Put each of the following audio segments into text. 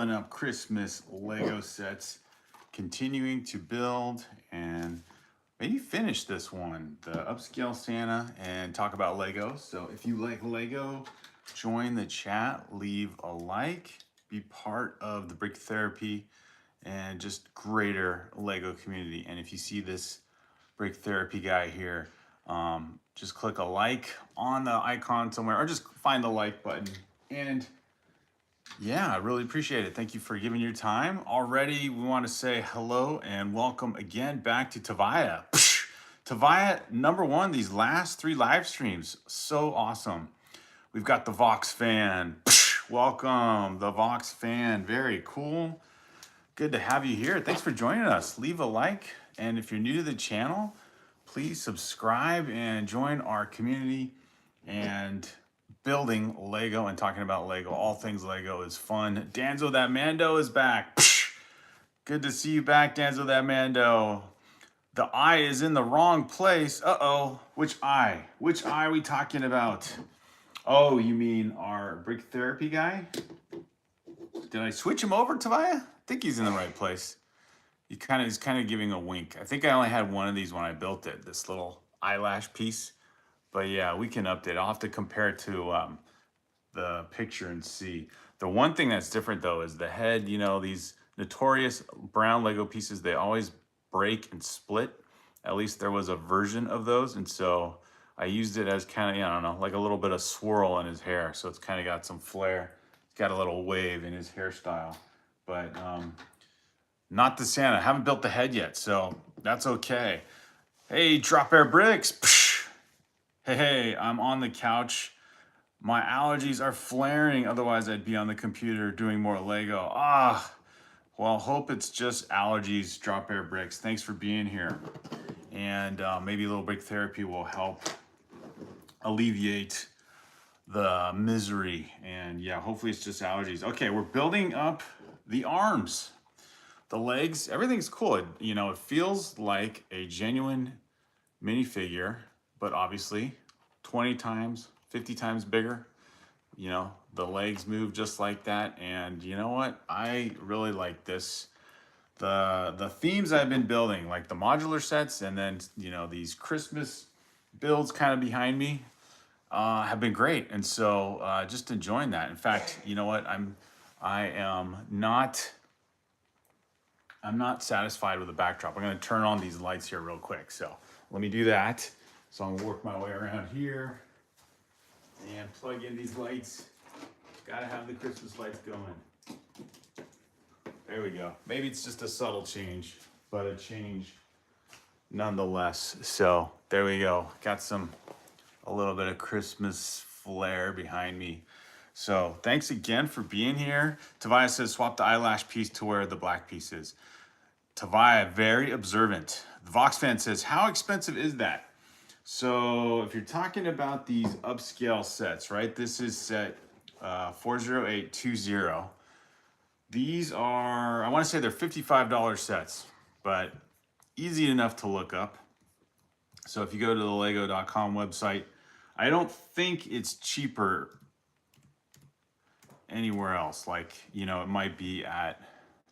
building up Christmas Lego sets, continuing to build and maybe finish this one, the upscale Santa, and talk about Lego. So if you like Lego, join the chat, leave a like, be part of the Brick Therapy and just greater Lego community. And if you see this Brick Therapy guy here, just click a like on the icon somewhere or just find the like button. And yeah, I really appreciate it. Thank you for giving your time. Already, we want to say hello and welcome again back to Tavaya. Tavaya, #1, these last 3 live streams. So awesome. We've got the Vox fan. Welcome, the Vox fan. Very cool. Good to have you here. Thanks for joining us. Leave a like. And if you're new to the channel, please subscribe and join our community and building Lego and talking about Lego. All things Lego is fun. Danzo That Mando is back. Good to see you back, Danzo That Mando. The eye is in the wrong place. Uh-oh. Which eye? Which eye are we talking about? Oh, you mean our Brick Therapy guy? Did I switch him over, Tavaya? I think he's in the right place. He's kind of giving a wink. I think I only had one of these when I built it, this little eyelash piece. But yeah, we can update. I'll have to compare it to the picture and see. The one thing that's different though is the head. You know, these notorious brown Lego pieces, they always break and split. At least there was a version of those. And so I used it as kind of, I don't know, like a little bit of swirl in his hair. So it's kind of got some flair. It's got a little wave in his hairstyle. But not the Santa. I haven't built the head yet, so that's okay. Hey, Drop Air Bricks. Hey, I'm on the couch. My allergies are flaring. Otherwise, I'd be on the computer doing more Lego. Well, hope it's just allergies, Drop Air Bricks. Thanks for being here. And maybe a little Brick Therapy will help alleviate the misery. And yeah, hopefully it's just allergies. Okay, we're building up the arms. The legs, everything's cool. It feels like a genuine minifigure, but obviously 20 times, 50 times bigger. The legs move just like that. And you know what? I really like this. The themes I've been building, like the modular sets and then, these Christmas builds kind of behind me, have been great. And so just enjoying that. In fact, you know what? I'm not satisfied with the backdrop. I'm gonna turn on these lights here real quick. So let me do that. So I'm gonna work my way around here and plug in these lights. Gotta have the Christmas lights going. There we go. Maybe it's just a subtle change, but a change nonetheless. So there we go. Got a little bit of Christmas flair behind me. So thanks again for being here. Tavaya says, swap the eyelash piece to where the black piece is. Tavaya, very observant. The Vox fan says, how expensive is that? So if you're talking about these upscale sets, right? This is set 40820. These are, I want to say they're $55 sets, but easy enough to look up. So if you go to the lego.com website, I don't think it's cheaper anywhere else. Like, it might be at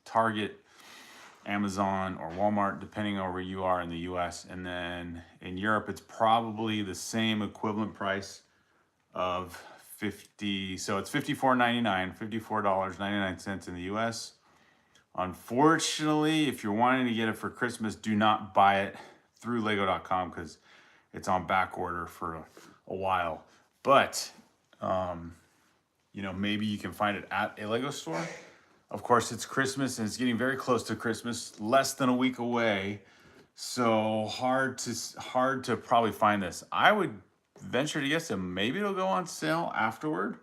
Target, Amazon, or Walmart, depending on where you are in the US. And then in Europe, it's probably the same equivalent price of 50. So it's $54.99, $54.99 in the US. Unfortunately, if you're wanting to get it for Christmas, do not buy it through lego.com because it's on back order for a while. But maybe you can find it at a Lego store. Of course, it's Christmas and it's getting very close to Christmas, less than a week away. So hard to probably find this. I would venture to guess that maybe it'll go on sale afterward.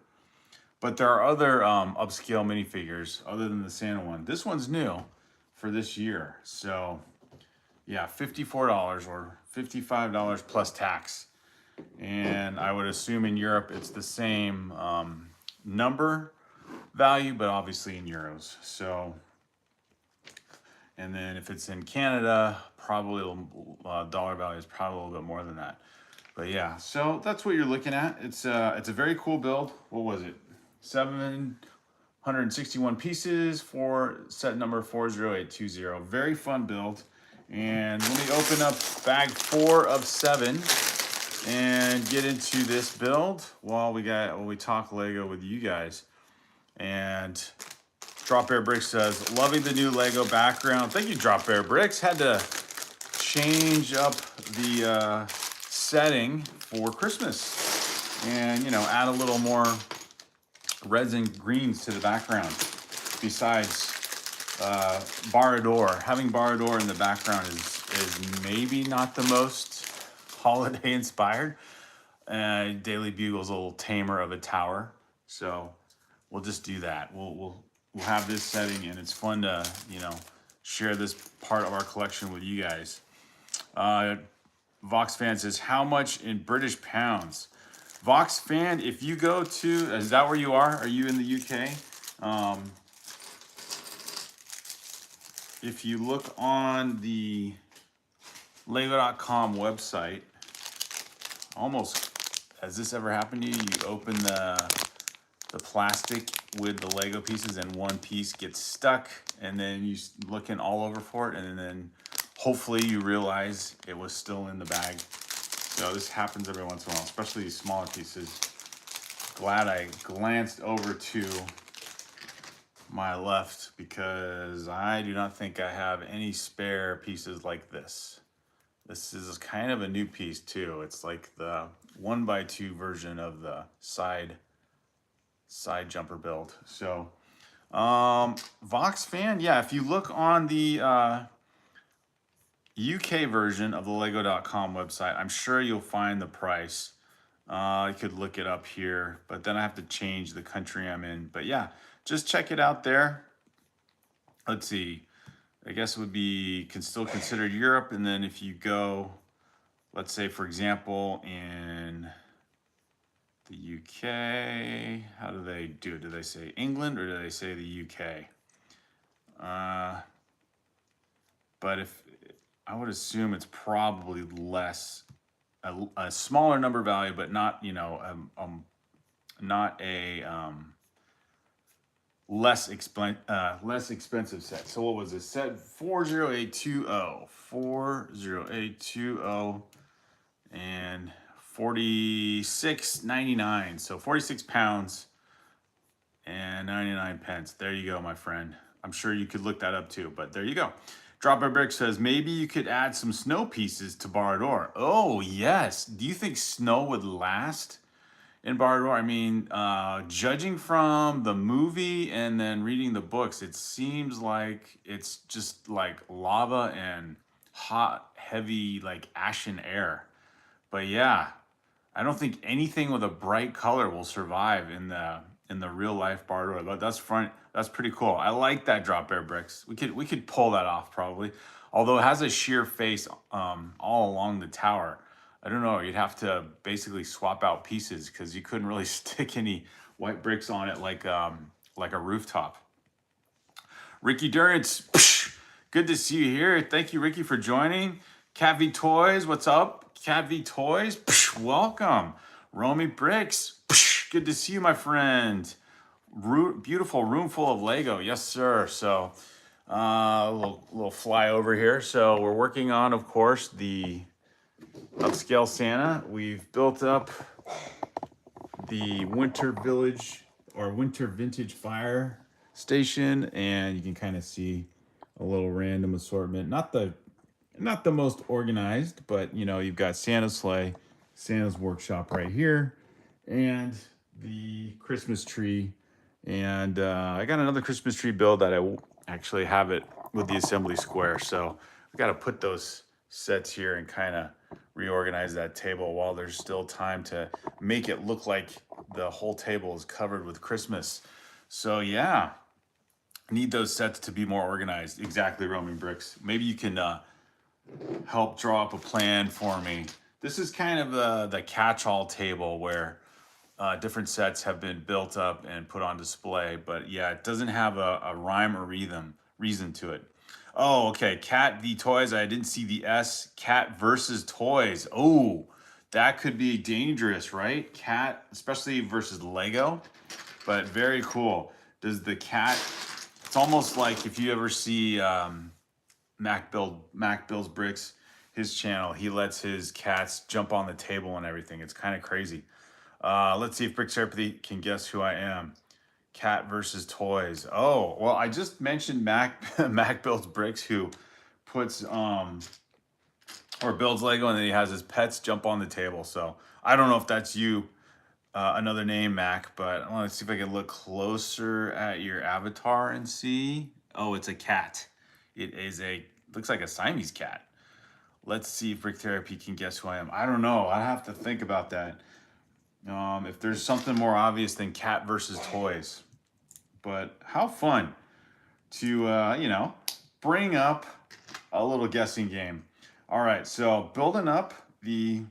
But there are other upscale minifigures other than the Santa one. This one's new for this year. So yeah, $54 or $55 plus tax. And I would assume in Europe it's the same number value, but obviously in euros. So, and then if it's in Canada, probably dollar value is probably a little bit more than that. But yeah, so that's what you're looking at. It's a very cool build. What was it? 161 pieces for set number 40820. Very fun build. And let me open up bag 4 of 7 and get into this build while we talk Lego with you guys. And Drop Bear Bricks says, loving the new Lego background. Thank you, Drop Bear Bricks. Had to change up the setting for Christmas and, you know, add a little more reds and greens to the background. Besides Barador. Having Barador in the background is maybe not the most holiday inspired. Daily Bugle's a little tamer of a tower. So we'll just do that. We'll have this setting, and it's fun to, you know, share this part of our collection with you guys. Vox Fan says, how much in British pounds? Vox Fan, if you go to, is that where you are? Are you in the UK? If you look on the Lego.com website, almost, has this ever happened to you? You open the plastic with the Lego pieces and one piece gets stuck, and then you looking all over for it, and then hopefully you realize it was still in the bag. So this happens every once in a while, especially these smaller pieces. Glad I glanced over to my left because I do not think I have any spare pieces like this. This is kind of a new piece too. It's like the 1x2 version of the side jumper build. So Vox Fan, yeah, if you look on the UK version of the Lego.com website, I'm sure you'll find the price. I could look it up here, but then I have to change the country I'm in. But yeah, just check it out there. Let's see. I guess it would be still considered Europe. And then if you go, let's say, for example, in the UK, how do they do it? Do they say England or do they say the UK? But if I would assume it's probably less, a smaller number value, but not, you know, not a less expensive set. So what was this set? 40820, 40820, and 46.99. So 46 pounds and 99 pence. There you go, my friend. I'm sure you could look that up too, but there you go. Drop Bear Brick says, maybe you could add some snow pieces to Barador. Oh, yes. Do you think snow would last in Barador? I mean, judging from the movie and then reading the books, it seems like it's just like lava and hot, heavy, like ashen air. But yeah, I don't think anything with a bright color will survive in the real life Barador. But that's pretty cool. I like that, Drop Bear Bricks. We could pull that off probably. Although it has a sheer face all along the tower. I don't know, you'd have to basically swap out pieces because you couldn't really stick any white bricks on it like a rooftop. Ricky Durrance, good to see you here. Thank you, Ricky, for joining. Cat V Toys, what's up? Cat V Toys, welcome. Romy Bricks, good to see you, my friend. Beautiful room full of Lego, yes, sir. So a little flyover here. So we're working on, of course, the upscale Santa. We've built up the Winter Village or Winter Vintage Fire Station, and you can kind of see a little random assortment. Not the most organized, but you know, you've got Santa's sleigh, Santa's workshop right here, and the Christmas tree. And I got another Christmas tree build that I actually have it with the assembly square. So we got to put those sets here and kind of reorganize that table while there's still time to make it look like the whole table is covered with Christmas. So yeah, need those sets to be more organized. Exactly, Roman Bricks. Maybe you can help draw up a plan for me. This is kind of the catch-all table where different sets have been built up and put on display, but yeah, it doesn't have a rhyme or reason to it. Oh, okay, Cat V Toys, I didn't see the S. Cat versus Toys. Oh, that could be dangerous, right? Cat, especially versus Lego, but very cool. Does the cat, it's almost like if you ever see Mac Builds Bricks, his channel, he lets his cats jump on the table and everything. It's kind of crazy. Let's see if Brick Therapy can guess who I am. Cat versus toys. Oh, well, I just mentioned Mac Builds Bricks, who puts or builds Lego, and then he has his pets jump on the table. So I don't know if that's you, another name, Mac, but I want to see if I can look closer at your avatar and see. Oh, it's a cat. It is looks like a Siamese cat. Let's see if Brick Therapy can guess who I am. I don't know. I have to think about that. If there's something more obvious than cat versus toys. But how fun to, you know, bring up a little guessing game. All right, so building up the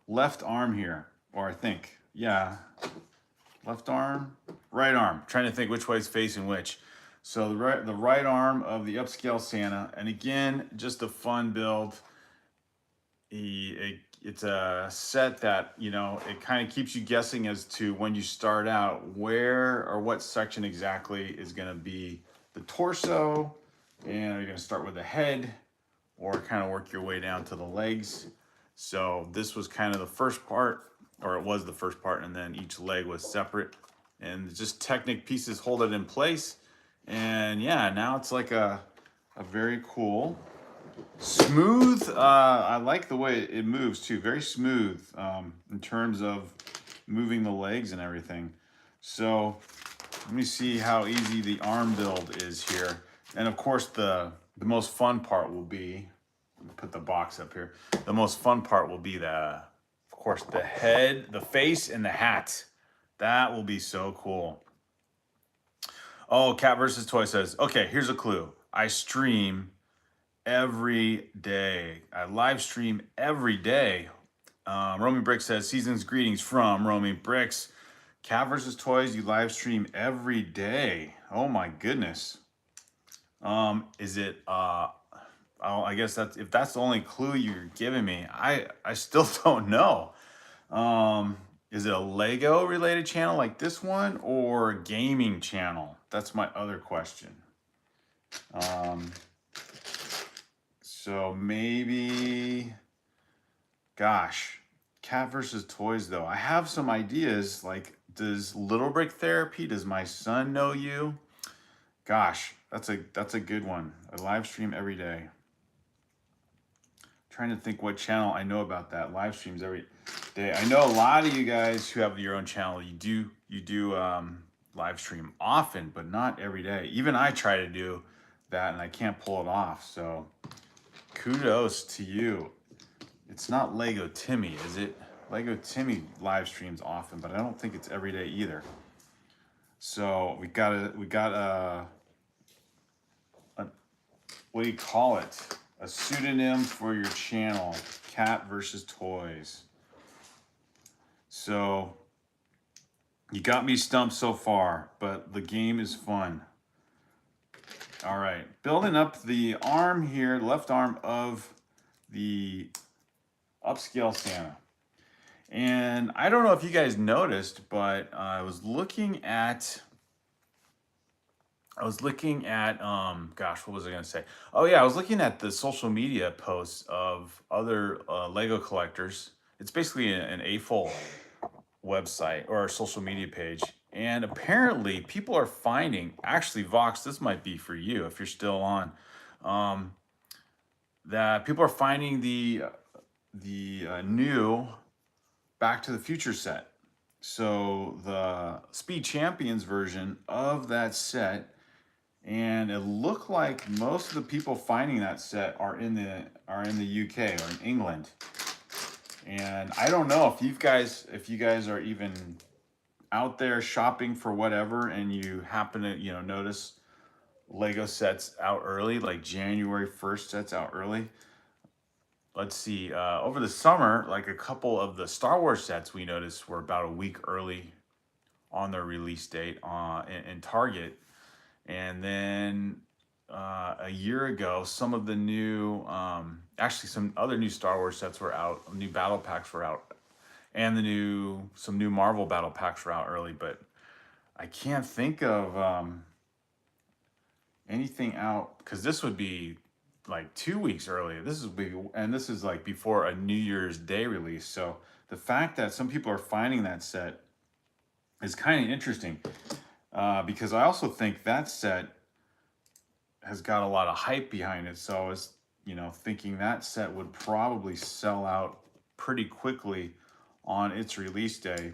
left arm here, or I think, yeah, left arm, right arm. Trying to think which way is facing which. So the right arm of the upscale Santa, and again, just a fun build. It's a set that, you know, it kind of keeps you guessing as to when you start out where or what section exactly is going to be the torso, and you're going to start with the head or kind of work your way down to the legs. So this was kind of the first part, or it was the first part, and then each leg was separate, and just Technic pieces hold it in place. And yeah, now it's like a very cool, smooth. I like the way it moves too. Very smooth in terms of moving the legs and everything. So let me see how easy the arm build is here. And of course, the most fun part will be, let me put the box up here. The most fun part will be of course, the head, the face, and the hat. That will be so cool. Oh, Cat versus Toy says, okay, here's a clue. I stream every day. I live stream every day. Romy Bricks says, season's greetings from Romy Bricks. Cat versus Toys, you live stream every day. Oh my goodness. Is it, I guess if that's the only clue you're giving me, I still don't know. Is it a Lego related channel like this one, or a gaming channel? That's my other question. So maybe, gosh, Cat versus Toys though. I have some ideas, like, does Little Brick Therapy, does my son know you? Gosh, that's a good one. I live stream every day. Trying to think what channel I know about that. Live streams every day. I know a lot of you guys who have your own channel, you do live stream often, but not every day. Even I try to do that and I can't pull it off. So kudos to you. It's not Lego Timmy, is it? Lego Timmy live streams often, but I don't think it's every day either. So we got a what do you call it? A pseudonym for your channel, Cat versus Toys. So you got me stumped so far, but the game is fun. All right, building up the arm here, left arm of the upscale Santa. And I don't know if you guys noticed, but I was looking at, gosh, what was I gonna say? Oh yeah, I was looking at the social media posts of other Lego collectors. It's basically an AFOL website or a social media page. And apparently people are finding, actually Vox, this might be for you if you're still on, that people are finding the new Back to the Future set. So the Speed Champions version of that set, and it looked like most of the people finding that set are in the UK or in England. And I don't know if you guys are even out there shopping for whatever, and you happen to, you know, notice Lego sets out early, like January 1st sets out early. Let's see, over the summer, like a couple of the Star Wars sets we noticed were about a week early on their release date in Target. And then a year ago, some of the new, actually some other new Star Wars sets were out, new battle packs were out, and some new Marvel battle packs were out early. But I can't think of anything out, because this would be like 2 weeks earlier. This is like before a New Year's Day release. So the fact that some people are finding that set is kind of interesting, because I also think that set has got a lot of hype behind it. So I was, thinking that set would probably sell out pretty quickly on its release day,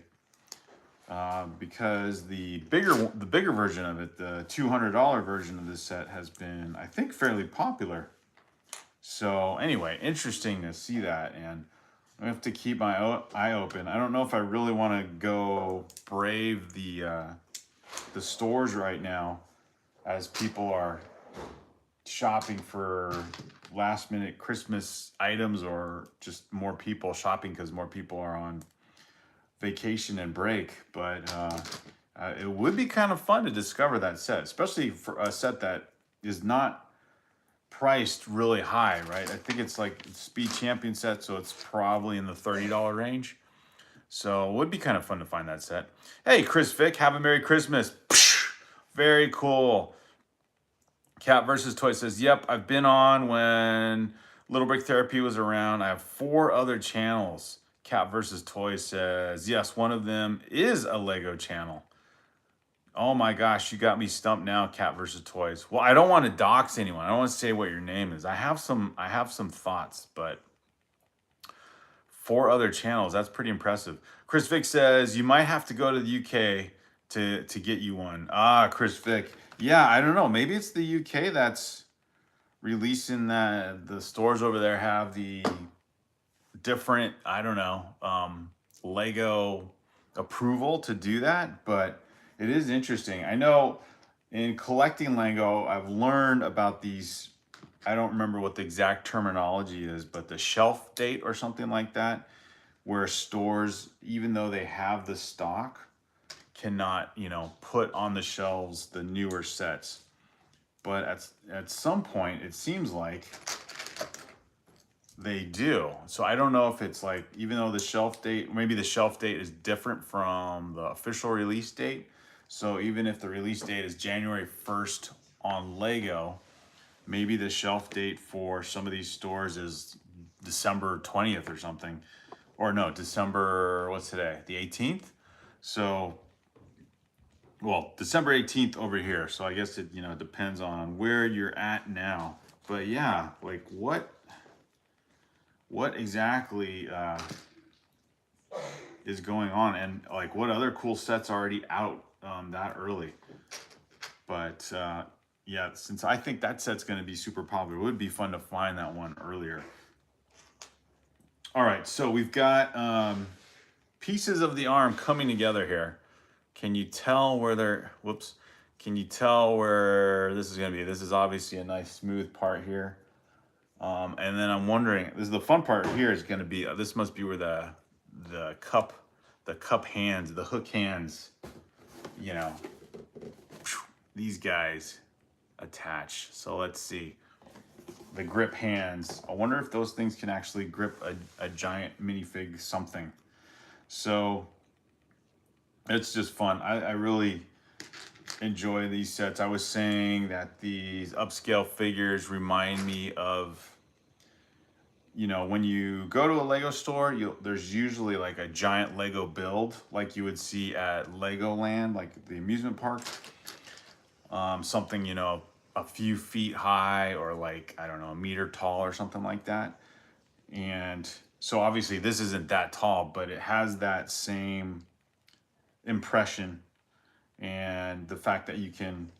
because the bigger version of it, the $200 version of this set, has been, I think, fairly popular. So anyway, interesting to see that, and I have to keep my eye open. I don't know if I really want to go brave the stores right now, as people are shopping for last minute Christmas items, or just more people shopping because more people are on vacation and break. But it would be kind of fun to discover that set, especially for a set that is not priced really high, right? I think it's like Speed Champion set, so it's probably in the $30 range. So it would be kind of fun to find that set. Hey, Chris Vick, have a Merry Christmas. Very cool. Cat versus Toy says, yep, I've been on when Little Brick Therapy was around. I have 4 other channels. Cat versus Toy says, yes, one of them is a Lego channel. Oh my gosh, you got me stumped now, Cat versus Toys. Well, I don't want to dox anyone. I don't want to say what your name is. I have some thoughts, but 4 other channels, that's pretty impressive. Chris Vick says, you might have to go to the UK to get you one. Ah, Chris Vick. Yeah, I don't know. Maybe it's the UK that's releasing that. The stores over there have the different, I don't know, Lego approval to do that, but it is interesting. I know in collecting Lego, I've learned about these, I don't remember what the exact terminology is, but the shelf date or something like that, where stores, even though they have the stock, cannot, put on the shelves the newer sets. But at some point, it seems like they do. So I don't know if it's like, even though the shelf date, maybe the shelf date is different from the official release date. So even if the release date is January 1st on Lego, maybe the shelf date for some of these stores is December 20th or something. Or no, December, what's today? The 18th? So, well, December 18th over here. So I guess it, depends on where you're at now. But yeah, like what exactly is going on, and like what other cool sets are already out that early? But yeah, since I think that set's going to be super popular, it would be fun to find that one earlier. All right, so we've got pieces of the arm coming together here. Can you tell where they're, whoops, can you tell where this is going to be? This is obviously a nice smooth part here. And then I'm wondering, this is the fun part here, is going to be, this must be where the cup hands, the hook hands, these guys attach. So let's see. The grip hands. I wonder if those things can actually grip a giant minifig something. So it's just fun. I really enjoy these sets. I was saying that these upscale figures remind me of, when you go to a Lego store, there's usually like a giant Lego build, like you would see at Legoland, like the amusement park. Something, a few feet high, or like, I don't know, a meter tall or something like that. And so obviously this isn't that tall, but it has that same impression. And the fact that you can,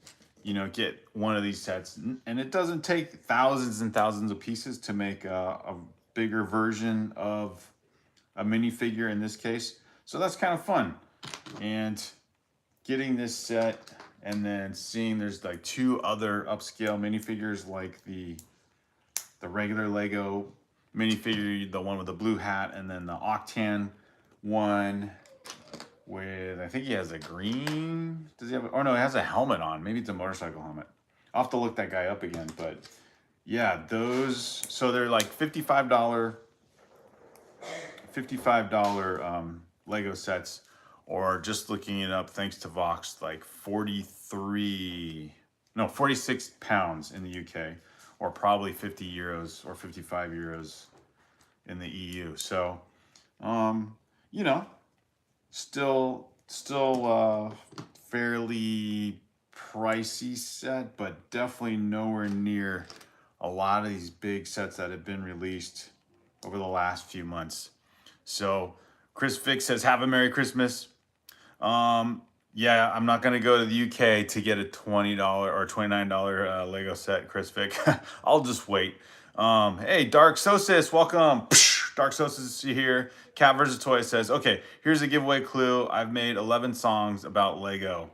get one of these sets, and it doesn't take thousands and thousands of pieces to make a bigger version of a minifigure in this case. So that's kind of fun. And getting this set, and then seeing there's like 2 other upscale minifigures, like the regular Lego minifigure, the one with the blue hat, and then the Octan one with, I think he has a green, does he have, oh no, he has a helmet on. Maybe it's a motorcycle helmet. I'll have to look that guy up again, but yeah, those, so they're like $55 Lego sets, or just looking it up, thanks to Vox, like 46 pounds in the UK, or probably 50 euros or 55 euros in the EU. So, you know, still fairly pricey set, but definitely nowhere near a lot of these big sets that have been released over the last few months. So Chris Vick says, have a Merry Christmas. Yeah, I'm not gonna go to the UK to get a $20 or $29 Lego set, Chris Vick. I'll just wait. Hey, Dark Sosis, welcome. Dark Sosis here. Cat vs. Toy says, okay, here's a giveaway clue. I've made 11 songs about Lego.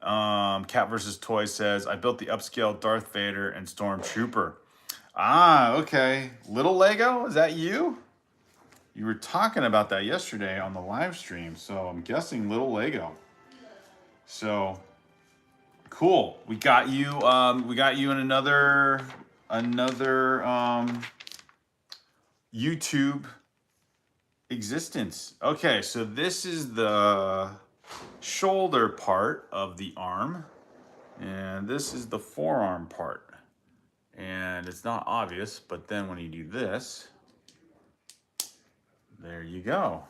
Cat vs. Toy says, I built the upscale Darth Vader and Stormtrooper. Ah, okay. Little Lego, is that you? You were talking about that yesterday on the live stream, so I'm guessing Little Lego. So cool. We got you in another YouTube existence. Okay, so this is the shoulder part of the arm, and this is the forearm part. And it's not obvious, but then when you do this, there you go.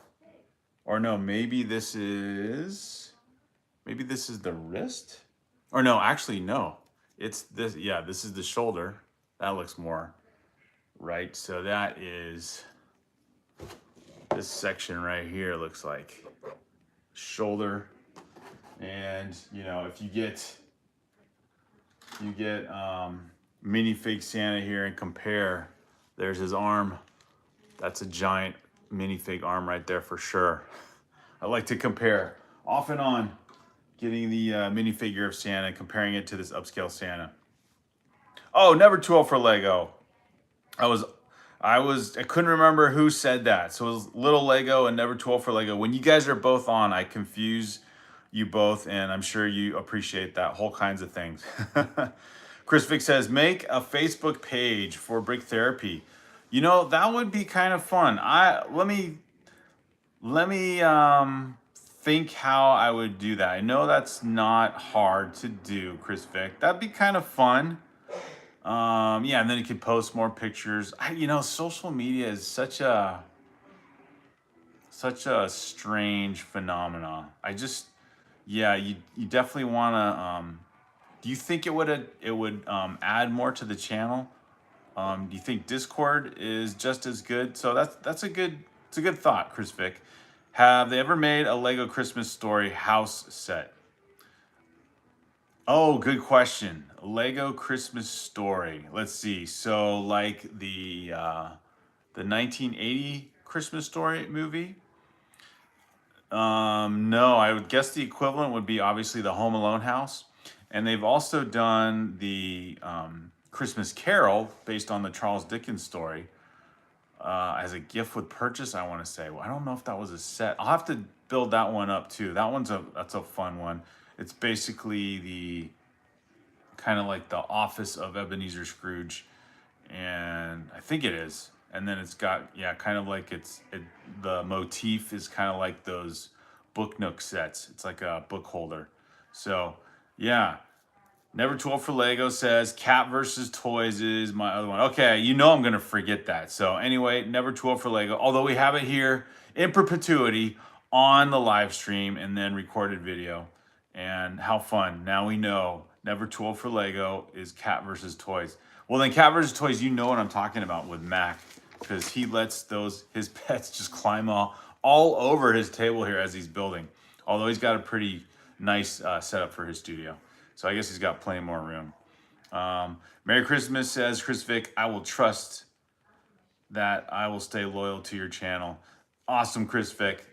Or no, maybe this is the wrist? Or no, actually no. It's this, yeah, this is the shoulder. That looks more right. So that is this section right here looks like shoulder. And you know, if you get minifig Santa here and compare, there's his arm. That's a giant minifig arm right there for sure. I like to compare off and on, getting the minifigure of Santa and comparing it to this upscale Santa. Oh, never too old for Lego. I couldn't remember who said that. So it was Little Lego and never too old for Lego. When you guys are both on, I confuse you both, and I'm sure you appreciate that. Whole kinds of things. Chris Vick says, make a Facebook page for Brick Therapy. You know, that would be kind of fun. Let me think how I would do that. I know that's not hard to do, Chris Vick. That'd be kind of fun. Yeah, and then you could post more pictures. You know, social media is such a strange phenomenon. Yeah, you definitely want to. Do you think it would add more to the channel? Do you think Discord is just as good? So it's a good thought, Chris Vick. Have they ever made a Lego Christmas Story house set? Oh, good question. Lego Christmas Story. Let's see. So like the 1980 Christmas Story movie? No, I would guess the equivalent would be obviously the Home Alone house. And they've also done the Christmas Carol based on the Charles Dickens story. As a gift with purchase, I want to say. Well, I don't know if that was a set. I'll have to build that one up too. That's a fun one. It's basically the kind of like the office of Ebenezer Scrooge, and I think it is. And then it's got, yeah, kind of like the motif is kind of like those Book Nook sets. It's like a book holder. So yeah. Never Too Old for Lego says Cat versus Toys is my other one. Okay, you know I'm going to forget that. So anyway, Never Too Old for Lego. Although we have it here in perpetuity on the live stream and then recorded video. And how fun. Now we know Never Too Old for Lego is Cat versus Toys. Well, then Cat versus Toys, you know what I'm talking about with Mac. Because he lets his pets just climb all over his table here as he's building. Although he's got a pretty nice setup for his studio. So I guess he's got plenty more room. Merry Christmas, says Chris Vick. I will trust that I will stay loyal to your channel. Awesome, Chris Vick.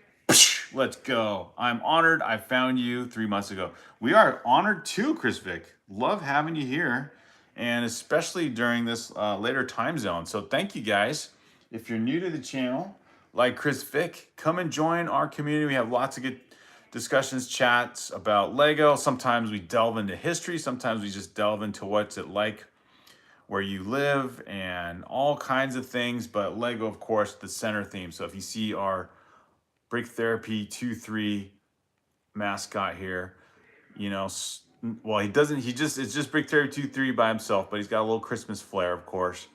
Let's go. I'm honored I found you 3 months ago. We are honored too, Chris Vick. Love having you here, and especially during this later time zone. So thank you guys. If you're new to the channel, like Chris Vick, come and join our community. We have lots of good discussions, chats about Lego. Sometimes we delve into history. Sometimes we just delve into what's it like where you live and all kinds of things. But Lego, of course, the center theme. So if you see our Brick Therapy 2-3 mascot here. You know, well, he doesn't, it's just Brick Therapy 2-3 by himself, but he's got a little Christmas flair, of course.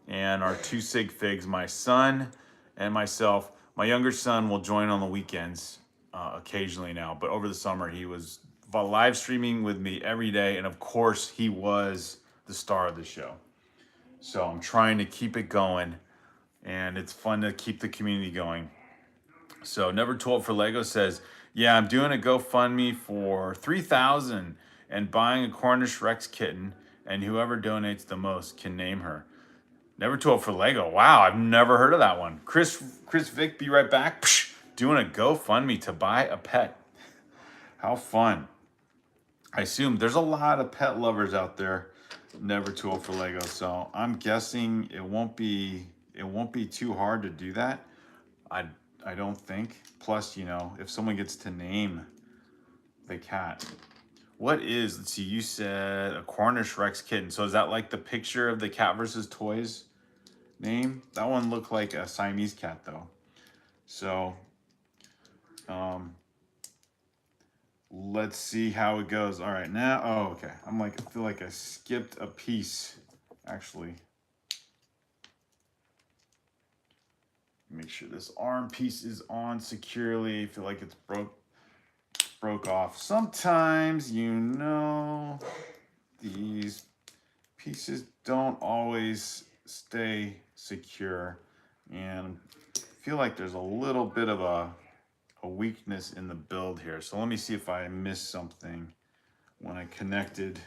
And our 2 sig figs, my son and myself. My younger son will join on the weekends occasionally now, but over the summer he was live streaming with me every day, and of course he was the star of the show. So I'm trying to keep it going, and it's fun to keep the community going. So Never Too Old for Lego says, yeah, I'm doing a GoFundMe for 3,000 and buying a Cornish Rex kitten, and whoever donates the most can name her. Never Too Old for Lego. Wow, I've never heard of that one. Chris Vick, be right back. Psh, doing a GoFundMe to buy a pet. How fun. I assume there's a lot of pet lovers out there. Never Too Old for Lego. So I'm guessing it won't be too hard to do that. I don't think. Plus, you know, if someone gets to name the cat. What is, let's see, you said a Cornish Rex kitten. So is that like the picture of the Cat versus Toys name? That one looked like a Siamese cat though. So let's see how it goes. All right, now, oh, okay. I feel like I skipped a piece, actually. Make sure this arm piece is on securely. I feel like it's broke off. Sometimes, you know, these pieces don't always stay secure, and I feel like there's a little bit of a weakness in the build here. So let me see if I missed something when I connected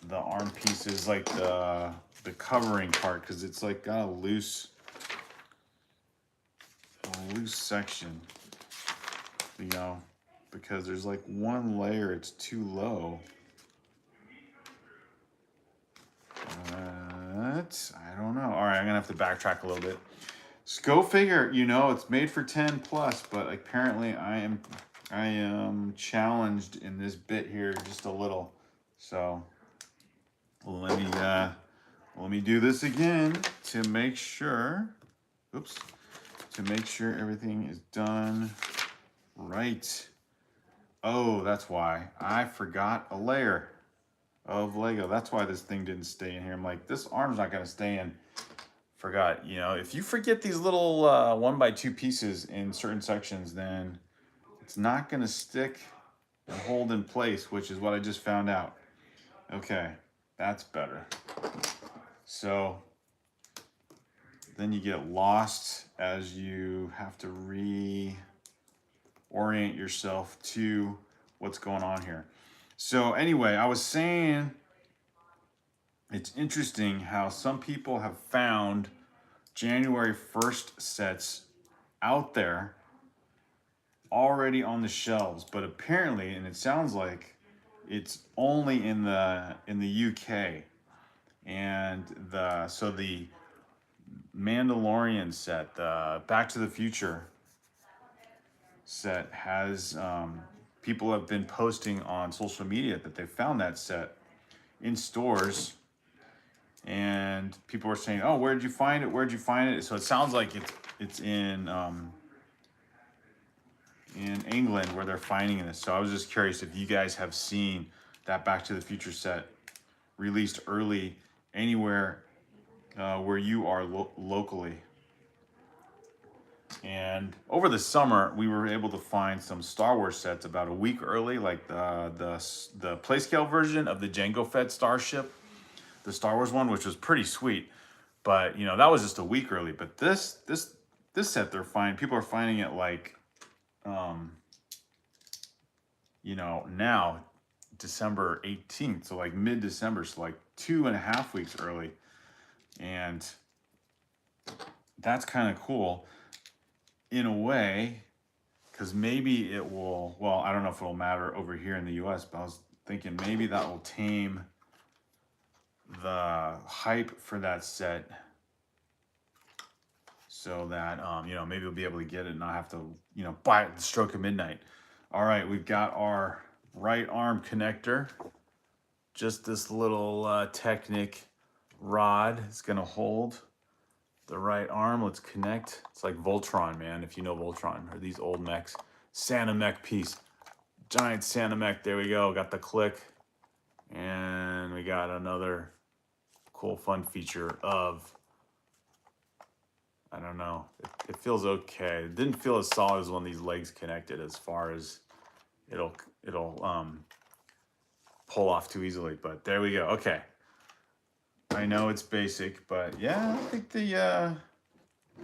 the arm pieces, like the covering part, because it's like got a loose section, you know, because there's like one layer, it's too low. But I don't know. All right, I'm gonna have to backtrack a little bit. Go figure, you know, it's made for 10 plus, but apparently I am challenged in this bit here just a little. So let me do this again to make sure, to make sure everything is done right. Oh, that's why I forgot a layer of Lego. That's why this thing didn't stay in here. I'm like, this arm's not gonna stay in. Forgot, you know, if you forget these little 1x2 pieces in certain sections, then it's not gonna stick and hold in place, which is what I just found out. Okay, that's better. So then you get lost as you have to reorient yourself to what's going on here. So anyway, I was saying, it's interesting how some people have found January 1st sets out there already on the shelves, but apparently, and it sounds like it's only in the UK, and the Mandalorian set, the Back to the Future set has people have been posting on social media that they found that set in stores, and people were saying, "Oh, where'd you find it? Where'd you find it?" So it sounds like it's in England where they're finding this. So I was just curious if you guys have seen that Back to the Future set released early anywhere where you are locally. And over the summer, we were able to find some Star Wars sets about a week early, like the play scale version of the Jango Fett starship, the Star Wars one, which was pretty sweet. But you know, that was just a week early. But this set people are finding it like, you know, now December 18th, so like mid-December, so like 2.5 weeks early. And that's kind of cool in a way, because maybe it will, well, I don't know if it'll matter over here in the US, but I was thinking maybe that will tame the hype for that set, so that you know, maybe we'll be able to get it and not have to, you know, buy it at the stroke of midnight. All right, we've got our right arm connector, just this little Technic rod is going to hold the right arm. Let's connect. It's like Voltron, man, if you know Voltron, or these old mechs. Santa mech piece. Giant Santa mech. There we go. Got the click. And we got another cool fun feature of, I don't know, it feels okay. It didn't feel as solid as when these legs connected, as far as it'll pull off too easily, but there we go. Okay, I know it's basic, but yeah, I think the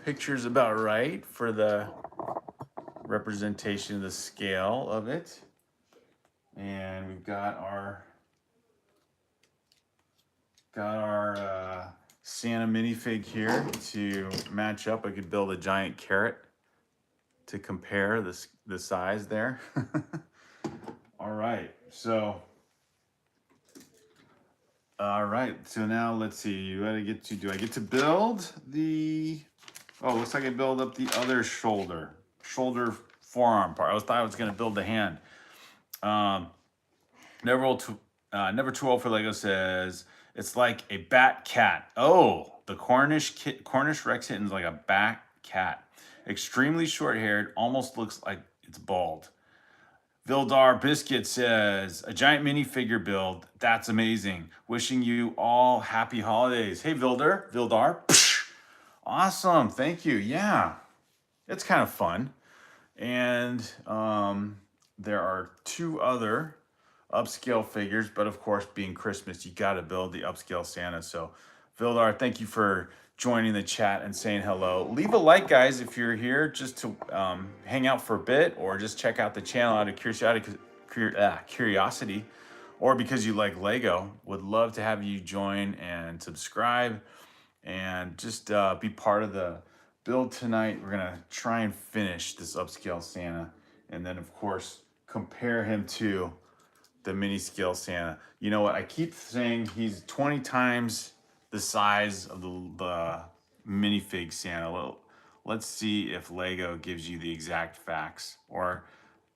picture's about right for the representation of the scale of it. And we've got our Santa minifig here to match up. I could build a giant carrot to compare the size there. All right, so now let's see. Do I get to build the? Oh, looks like I build up the other shoulder forearm part. I thought I was gonna build the hand. Never too old for Lego says it's like a bat cat. Oh, the Cornish Rex Hitten's like a bat cat. Extremely short-haired, almost looks like it's bald. Vildar Biscuit says, a giant minifigure build. That's amazing. Wishing you all happy holidays. Hey, Vildar. Awesome. Thank you. Yeah, it's kind of fun. And there are 2 other upscale figures, but of course, being Christmas, you got to build the upscale Santa. So, Vildar, thank you for joining the chat and saying hello. Leave a like, guys, if you're here just to hang out for a bit, or just check out the channel out of curiosity, or because you like Lego. Would love to have you join and subscribe and just be part of the build tonight. We're gonna try and finish this upscale Santa, and then of course compare him to the mini scale Santa. You know what? I keep saying he's 20 times the size of the minifig Santa. Well, let's see if Lego gives you the exact facts, or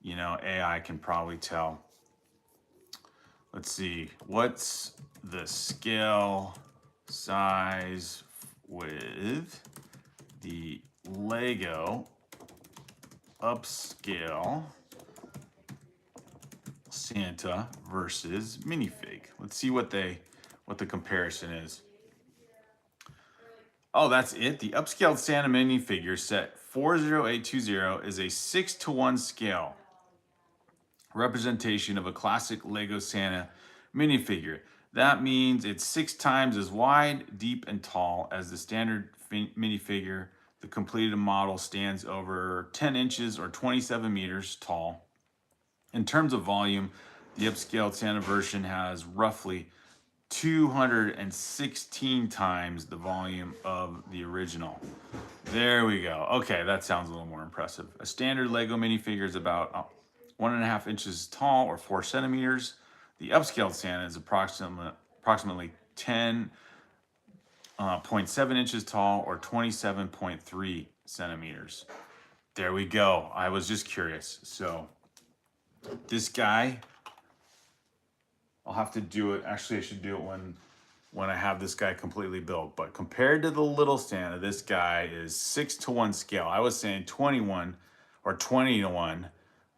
AI can probably tell. Let's see. What's the scale size with the Lego upscale Santa versus minifig? Let's see what the comparison is. Oh, that's it. The upscaled Santa minifigure set 40820 is a 6:1 scale representation of a classic Lego Santa minifigure. That means it's 6 times as wide, deep, and tall as the standard minifigure. The completed model stands over 10 inches or 27 meters tall. In terms of volume, the upscaled Santa version has roughly 216 times the volume of the original. There we go. Okay, that sounds a little more impressive. A standard Lego minifigure is about 1.5 inches tall or 4 centimeters. The upscaled Santa is approximately 10.7 inches tall or 27.3 centimeters. There we go. I was just curious. So this guy, I'll have to do it. Actually, I should do it when I have this guy completely built. But compared to the little Santa, this guy is 6:1 scale. I was saying 21 or 20:1,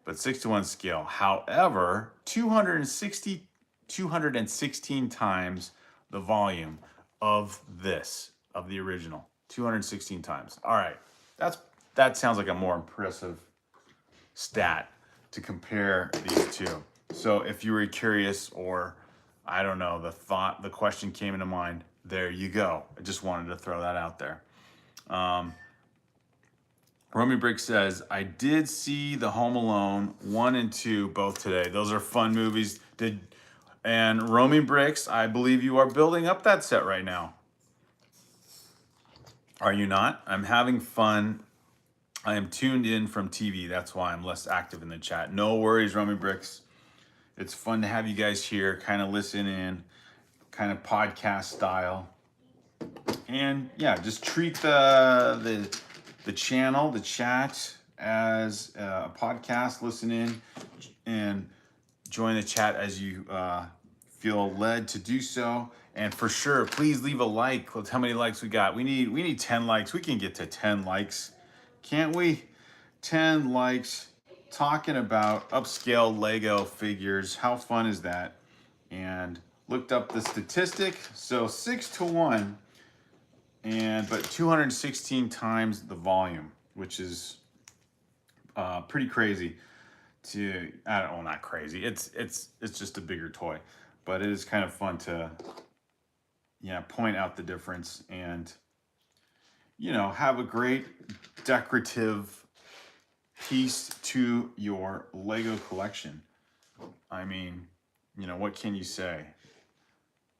but 6:1 scale. However, 216 times the volume of the original. 216 times. All right, that sounds like a more impressive stat to compare these two. So if you were curious, or I don't know, the question came into mind, there you go. I just wanted to throw that out there. Romy Brick says, I did see the Home Alone 1 and 2 both today. Those are fun movies. And Romy Bricks, I believe you are building up that set right now. Are you not? I'm having fun. I am tuned in from TV. That's why I'm less active in the chat. No worries, Romy Bricks. It's fun to have you guys here, kind of listen in, kind of podcast style. And yeah, just treat the channel, the chat, as a podcast. Listen in and join the chat as you feel led to do so. And for sure, please leave a like. Look how many likes we got. We need 10 likes. We can get to 10 likes, can't we? 10 likes talking about upscale Lego figures. How fun is that? And looked up the statistic. So 6-1, but 216 times the volume, which is pretty crazy. I don't know, not crazy. It's just a bigger toy, but it is kind of fun to point out the difference and have a great decorative piece to your Lego collection. I mean, what can you say?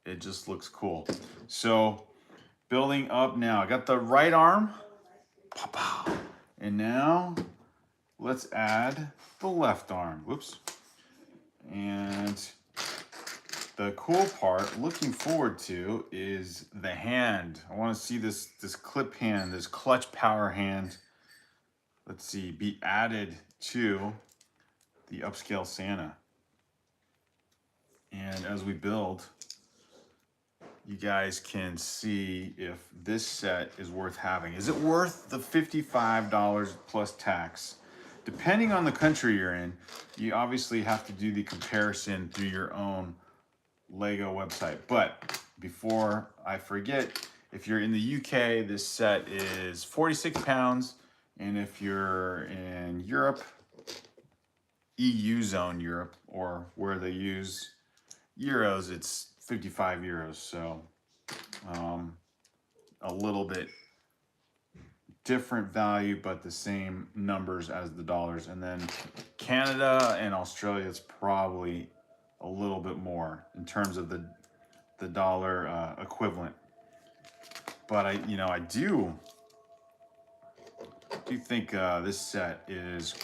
It just looks cool. So building up now. I got the right arm. Pow. And now let's add the left arm. Whoops. And the cool part, looking forward to, is the hand. I want to see this clip hand, this clutch power hand. Let's see, be added to the upscale Santa. And as we build, you guys can see if this set is worth having. Is it worth the $55 plus tax? Depending on the country you're in, you obviously have to do the comparison through your own Lego website. But before I forget, if you're in the UK, this set is 46 pounds. And if you're in Europe, EU zone Europe, or where they use euros, it's 55 euros. So a little bit different value, but the same numbers as the dollars. And then Canada and Australia is probably a little bit more in terms of the dollar equivalent. But I do think this set is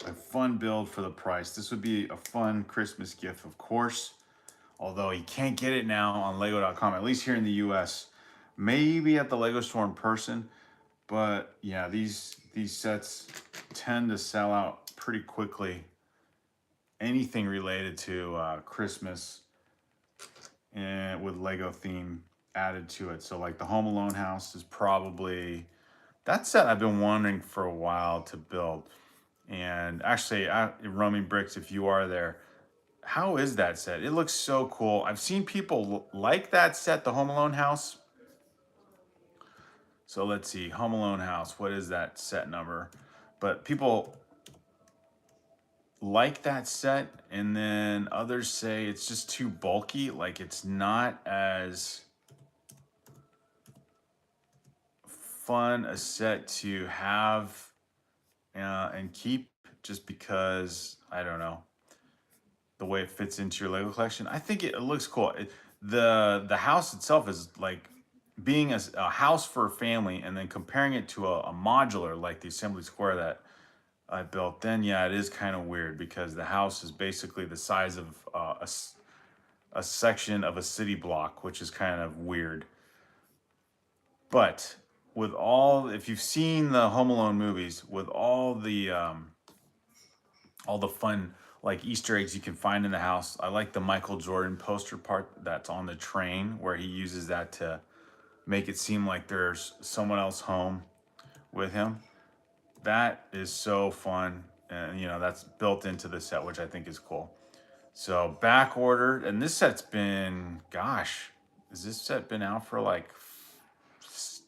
a fun build for the price. This would be a fun Christmas gift, of course. Although you can't get it now on Lego.com, at least here in the US. Maybe at the Lego store in person. But yeah, these sets tend to sell out pretty quickly. Anything related to Christmas and with Lego theme added to it. So like the Home Alone house is probably, that set I've been wanting for a while to build. And actually, Roaming Bricks, if you are there, how is that set? It looks so cool. I've seen people like that set, the Home Alone house. So let's see, Home Alone house. What is that set number? But people like that set, and then others say it's just too bulky. Like it's not as fun a set to have and keep, just because, I don't know, the way it fits into your Lego collection. I think it looks cool. The house itself is like being a house for a family, and then comparing it to a modular like the assembly square that I built, then yeah, it is kind of weird, because the house is basically the size of a section of a city block, which is kind of weird. But with if you've seen the Home Alone movies, with all the fun like Easter eggs you can find in the house. I like the Michael Jordan poster part that's on the train, where he uses that to make it seem like there's someone else home with him. That is so fun. And that's built into the set, which I think is cool. So back ordered, and this set's been, gosh, has this set been out for like,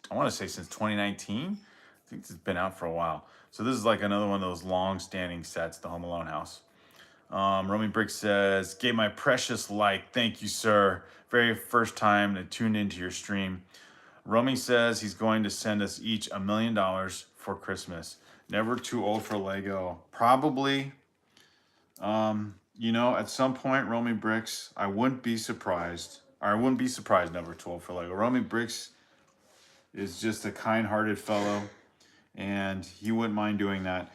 I want to say since 2019? I think it's been out for a while. So this is like another one of those long-standing sets, the Home Alone house. Romy Brick says, gave my precious like. Thank you, sir. Very first time to tune into your stream. Romy says he's going to send us each $1 million for Christmas. Never too old for Lego. Probably, at some point, Romy Bricks, I wouldn't be surprised. Or I wouldn't be surprised never too old for Lego. Romy Bricks is just a kind-hearted fellow, and he wouldn't mind doing that.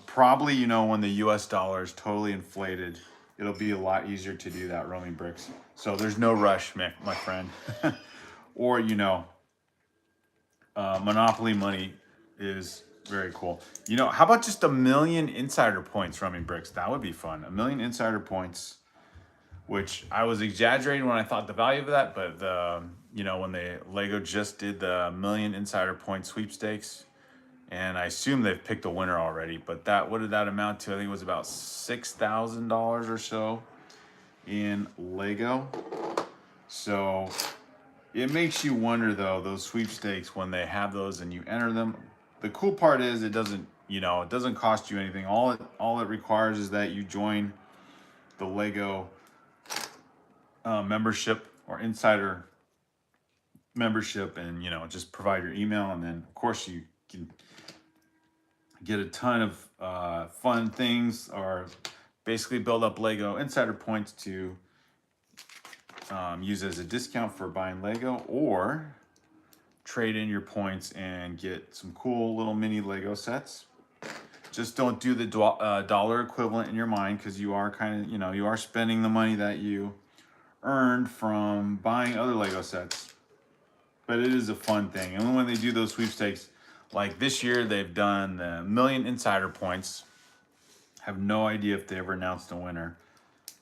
Probably, when the US dollar is totally inflated, it'll be a lot easier to do that, Roaming Bricks. So there's no rush, my friend. Or, Monopoly money is very cool. How about just 1 million insider points, Roaming Bricks? That would be fun. 1 million insider points which I was exaggerating when I thought the value of that, but you know, when Lego just did the Million Insider Point sweepstakes, and I assume they've picked a winner already, but what did that amount to? I think it was about $6,000 or so in Lego. So it makes you wonder though, those sweepstakes, when they have those and you enter them, the cool part is it doesn't, you know, it doesn't cost you anything. All it requires is that you join the Lego membership or insider membership, and you know, just provide your email, and then of course you can get a ton of fun things, or basically build up Lego insider points to use as a discount for buying Lego, or trade in your points and get some cool little mini Lego sets. Just don't do the dollar equivalent in your mind, because you are kind of, you know, you are spending the money that you earned from buying other Lego sets. But it is a fun thing. And when they do those sweepstakes, like this year, they've done the Million Insider Points. Have no idea if they ever announced a winner.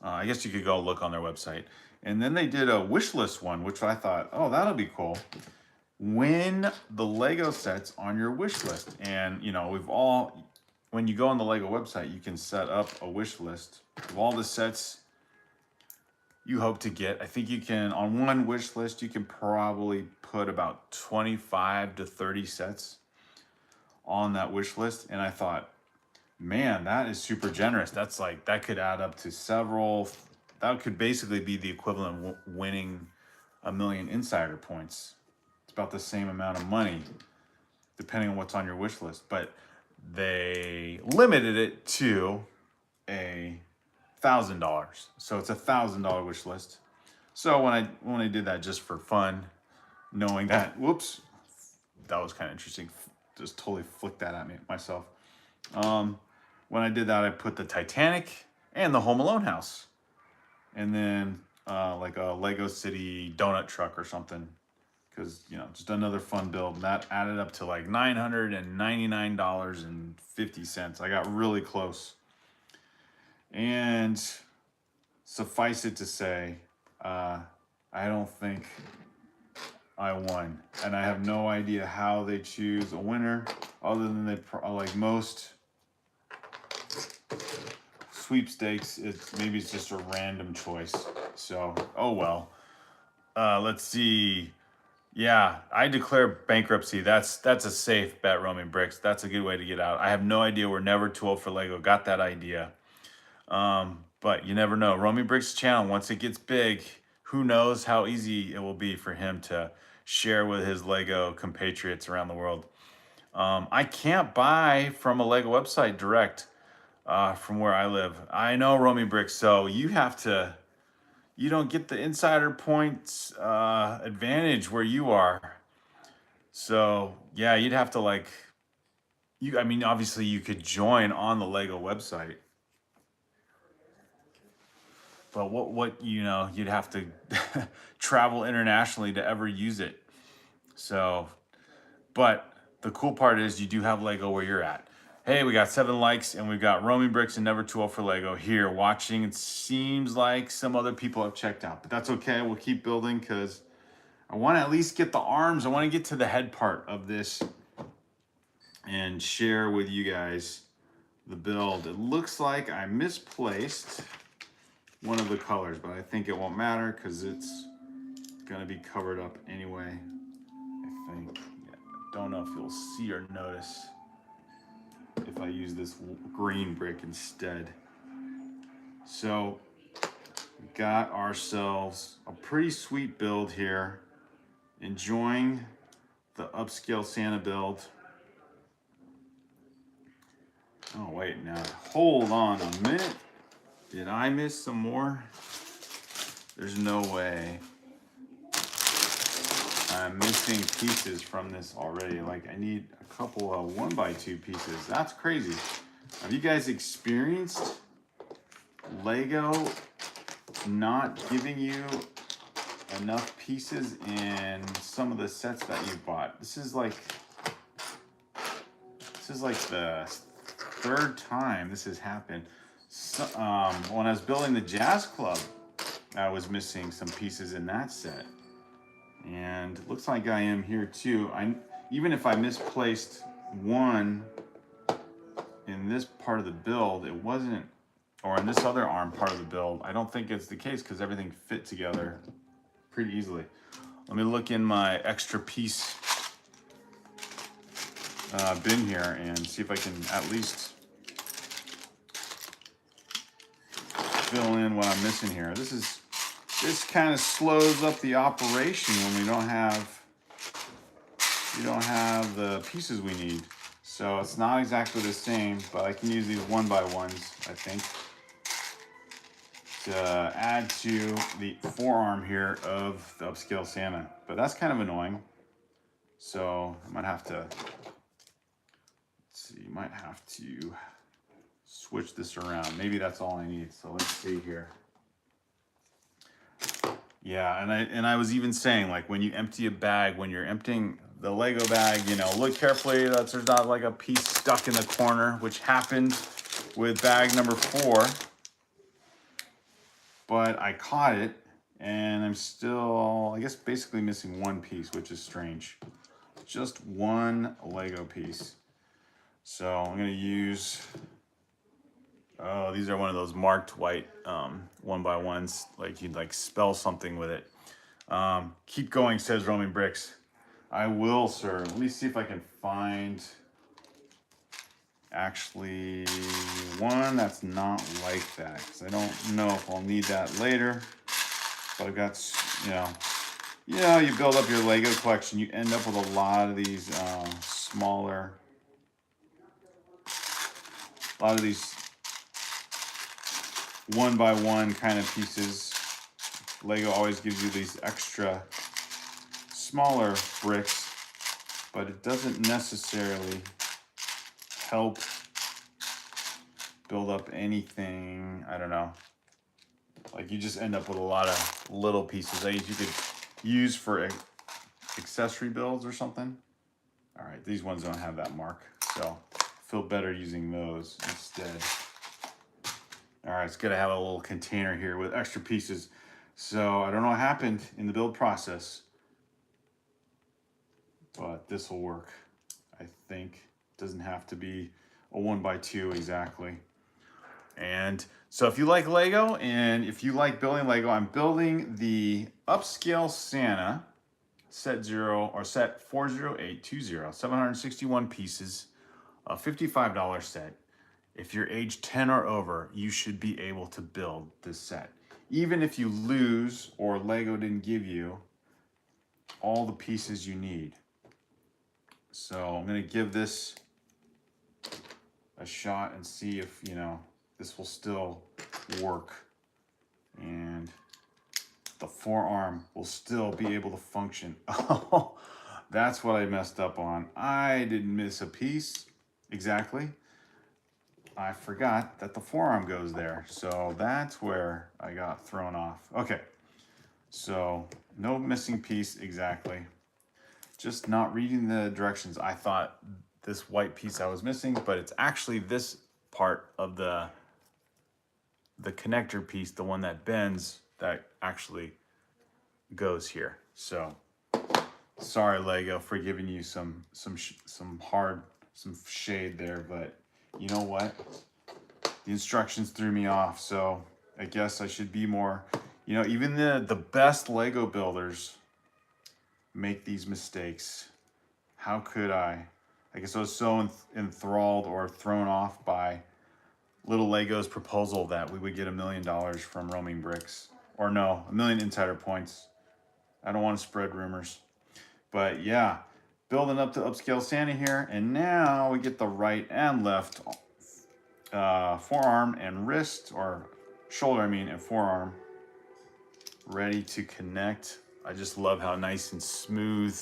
I guess you could go look on their website. And then they did a wish list one, which I thought, oh, that'll be cool. Win the Lego sets on your wish list. And, you know, when you go on the Lego website, you can set up a wish list of all the sets you hope to get. I think you can, on one wish list, you can probably put about 25 to 30 sets on that wish list. And I thought, man, that is super generous. That's like, that could add up to several, that could basically be the equivalent of winning a Million Insider Points. It's about the same amount of money, depending on what's on your wish list. But they limited it to $1,000. So it's $1,000 wish list. So when I did that just for fun, knowing that, whoops, that was kind of interesting. Just totally flicked that at me myself. When I did that, I put the Titanic and the Home Alone house, and then like a Lego City donut truck or something, because, you know, just another fun build. And that added up to like $999.50. I got really close. And suffice it to say, I don't think I won. And I have no idea how they choose a winner, other than like most sweepstakes, maybe it's just a random choice. So, oh well. Let's see. Yeah, I declare bankruptcy. That's a safe bet, Roaming Bricks. That's a good way to get out. I have no idea. We're never too old for Lego. Got that idea. But you never know. Roaming Bricks' channel, once it gets big, who knows how easy it will be for him to share with his Lego compatriots around the world. I can't buy from a Lego website direct from where I live. I know, Roaming Bricks, so you don't get the insider points advantage where you are. So yeah, you'd have to I mean, obviously you could join on the Lego website, but what you know, you'd have to travel internationally to ever use it. So, but the cool part is you do have Lego where you're at. Hey, we got 7 likes, and we've got Roaming Bricks and Never Too Old for Lego here watching. It seems like some other people have checked out, but that's okay. We'll keep building, because I want to at least get the arms. I want to get to the head part of this and share with you guys the build. It looks like I misplaced one of the colors, but I think it won't matter because it's gonna be covered up anyway, I think. Yeah, don't know if you'll see or notice if I use this green brick instead. So we got ourselves a pretty sweet build here. Enjoying the upscale Santa build. Oh wait, now hold on a minute. Did I miss some more? There's no way I'm missing pieces from this already. Like, I need a couple of 1x2 pieces. That's crazy. Have you guys experienced Lego not giving you enough pieces in some of the sets that you bought? This is like the 3rd time this has happened. So, when I was building the Jazz Club, I was missing some pieces in that set. And it looks like I am here too. Even if I misplaced one in this part of the build, it wasn't, or in this other arm part of the build, I don't think it's the case because everything fit together pretty easily. Let me look in my extra piece bin here and see if I can at least fill in what I'm missing here. This kind of slows up the operation when we don't have the pieces we need. So it's not exactly the same, but I can use these 1x1s, I think, to add to the forearm here of the upscale Santa. But that's kind of annoying. So I might have to, let's see, might have to switch this around. Maybe that's all I need. So let's see here. Yeah, and I was even saying, like, when you empty a bag, when you're emptying the Lego bag, you know, look carefully that there's not like a piece stuck in the corner, which happened with bag number 4. But I caught it, and I'm still, I guess, basically missing one piece, which is strange. Just one Lego piece. So I'm gonna use, oh, these are one of those marked white 1x1s, like you'd like spell something with it. Keep going, says Roaming Bricks. I will, sir. Let me see if I can find actually one that's not like that, because I don't know if I'll need that later. But I've got, you build up your Lego collection, you end up with a lot of these smaller, a lot of these 1x1 kind of pieces. Lego always gives you these extra smaller bricks, but it doesn't necessarily help build up anything. I don't know. Like, you just end up with a lot of little pieces that you could use for accessory builds or something. All right, these ones don't have that mark, so I feel better using those instead. All right, it's good to have a little container here with extra pieces. So I don't know what happened in the build process, but this will work, I think. It doesn't have to be a 1x2 exactly. And so if you like Lego and if you like building Lego, I'm building the upscale Santa set 40820, 761 pieces, a $55 set. If you're age 10 or over, you should be able to build this set. Even if you lose or Lego didn't give you all the pieces you need. So I'm gonna give this a shot and see if, this will still work. And the forearm will still be able to function. Oh, that's what I messed up on. I didn't miss a piece exactly. I forgot that the forearm goes there. So that's where I got thrown off. Okay, so no missing piece exactly. Just not reading the directions. I thought this white piece I was missing, but it's actually this part of the connector piece, the one that bends, that actually goes here. So sorry, Lego, for giving you some shade there, but you know what? The instructions threw me off, so I guess I should be more, even the best Lego builders make these mistakes. How could I? I guess I was so enthralled or thrown off by Little Lego's proposal that we would get $1 million from Roaming Bricks. Or no, 1 million insider points. I don't want to spread rumors. But yeah, building up to upscale Santa here. And now we get the right and left forearm and wrist, or shoulder, and forearm ready to connect. I just love how nice and smooth,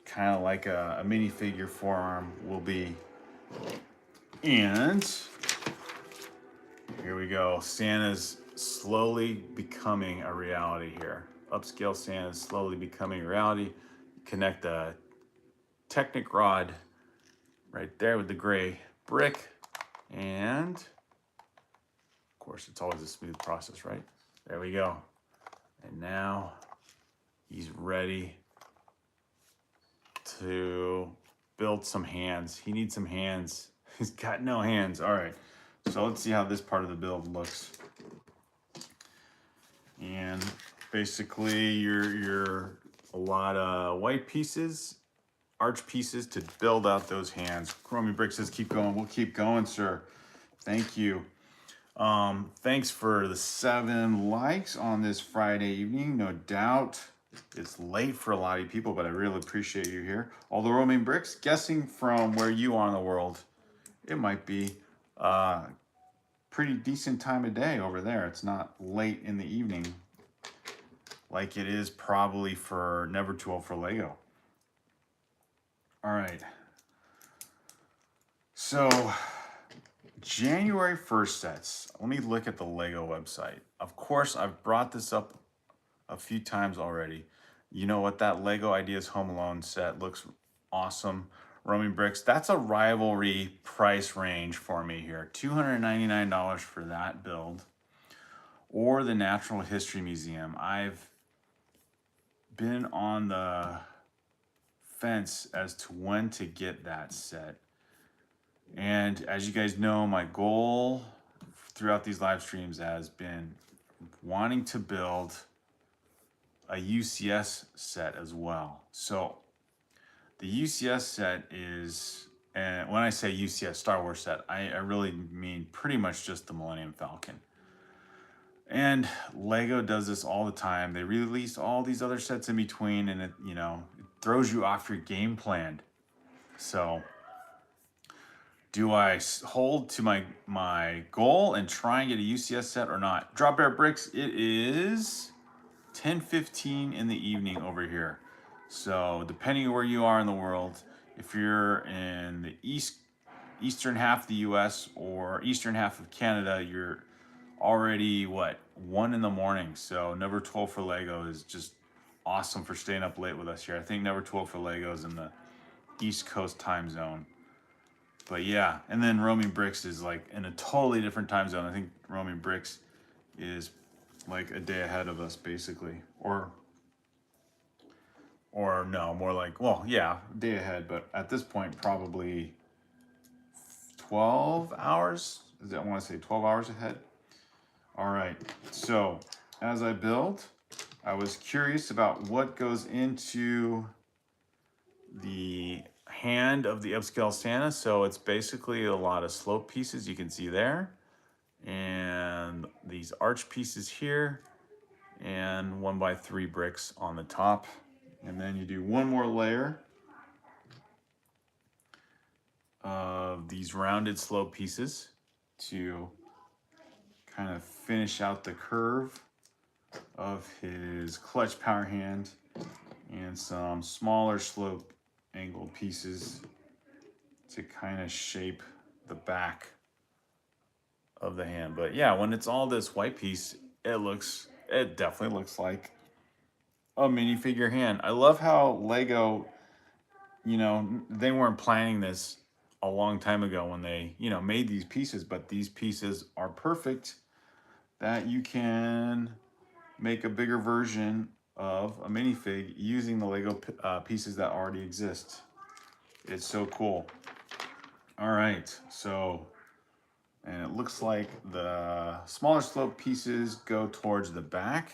kind of like a minifigure forearm will be. And here we go. Santa's slowly becoming a reality here. Upscale Santa's slowly becoming a reality. Connect the Technic rod right there with the gray brick. And of course, it's always a smooth process, right? There we go. And now he's ready to build some hands. He needs some hands. He's got no hands. All right. So let's see how this part of the build looks. And basically you're a lot of white pieces, arch pieces to build out those hands. Chromie Brick says, keep going. We'll keep going, sir. Thank you. Thanks for the 7 likes on this Friday evening. No doubt it's late for a lot of people, but I really appreciate you here. All the roaming bricks, guessing from where you are in the world, it might be pretty decent time of day over there. It's not late in the evening like it is probably for Never Too Old for Lego. All right. So January 1st sets. Let me look at the Lego website. Of course, I've brought this up a few times already. You know what? That Lego Ideas Home Alone set looks awesome. Roaming Bricks, that's a rivalry price range for me here. $299 for that build. Or the Natural History Museum. I've been on the fence as to when to get that set. And as you guys know, my goal throughout these live streams has been wanting to build a UCS set as well. So the UCS set is, and when I say UCS Star Wars set, I really mean pretty much just the Millennium Falcon. And Lego does this all the time. They release all these other sets in between, and it, you know, it throws you off your game plan. So do I hold to my goal and try and get a UCS set or not? Drop Bear Bricks, it is 10:15 in the evening over here. So depending on where you are in the world, if you're in the eastern half of the US or eastern half of Canada, you're already, what, 1 in the morning. So Never 12 for Lego is just awesome for staying up late with us here. I think Never 12 for Lego is in the East Coast time zone. But yeah, and then Roaming Bricks is like in a totally different time zone. I think Roaming Bricks is like a day ahead of us, basically. Or no, more like, well, yeah, a day ahead, but at this point, probably 12 hours. I want to say 12 hours ahead. All right, so as I build, I was curious about what goes into the hand of the upscale Santa. So it's basically a lot of slope pieces you can see there, and these arch pieces here, and 1x3 bricks on the top. And then you do one more layer of these rounded slope pieces to kind of finish out the curve of his clutch power hand, and some smaller slope angled pieces to kind of shape the back of the hand. But yeah, when it's all this white piece, it definitely looks like a minifigure hand. I love how Lego, you know, they weren't planning this a long time ago when they, you know, made these pieces, but these pieces are perfect that you can make a bigger version of a minifig using the Lego pieces that already exist. It's so cool. All right, so, and it looks like the smaller slope pieces go towards the back.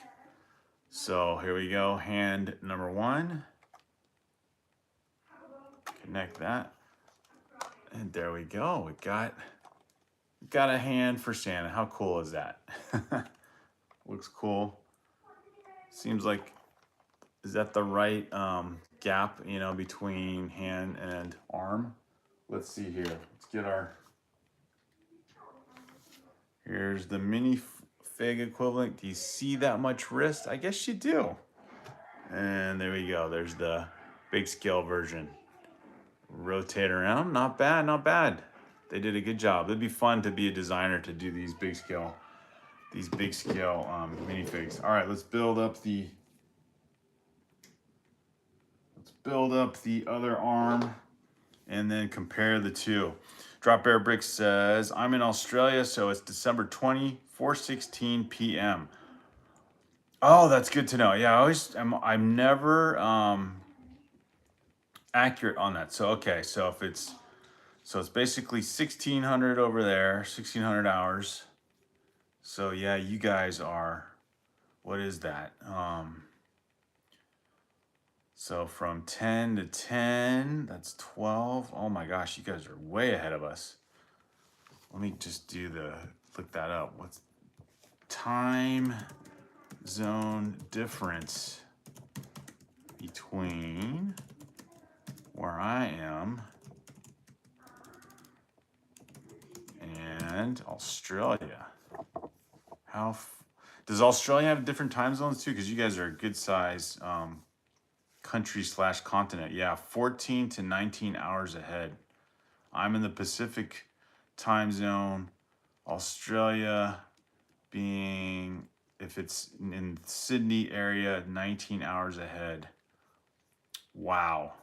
So here we go, hand number 1. Connect that. And there we go. We got a hand for Santa. How cool is that? Looks cool. Seems like, is that the right gap, you know, between hand and arm? Let's see here. Let's get our, here's the minifig equivalent. Do you see that much wrist? I guess you do. And there we go. There's the big scale version. Rotate around. Not bad, not bad. They did a good job. It'd be fun to be a designer to do these big scale minifigs. All right, let's build up the other arm and then compare the two. Drop Bear Brick says, I'm in Australia, so it's December 20, 4:16 p.m. Oh, that's good to know. Yeah, I'm never accurate on that. So okay, so if it's basically 1600 over there, 1600 hours. So yeah, you guys are, what is that? So from 10 to 10, that's 12. Oh my gosh, you guys are way ahead of us. Let me just look that up. What's time zone difference between where I am and Australia? Does Australia have different time zones too? Because you guys are a good size country slash continent. Yeah, 14 to 19 hours ahead. I'm in the Pacific time zone. Australia being, if it's in Sydney area, 19 hours ahead. Wow.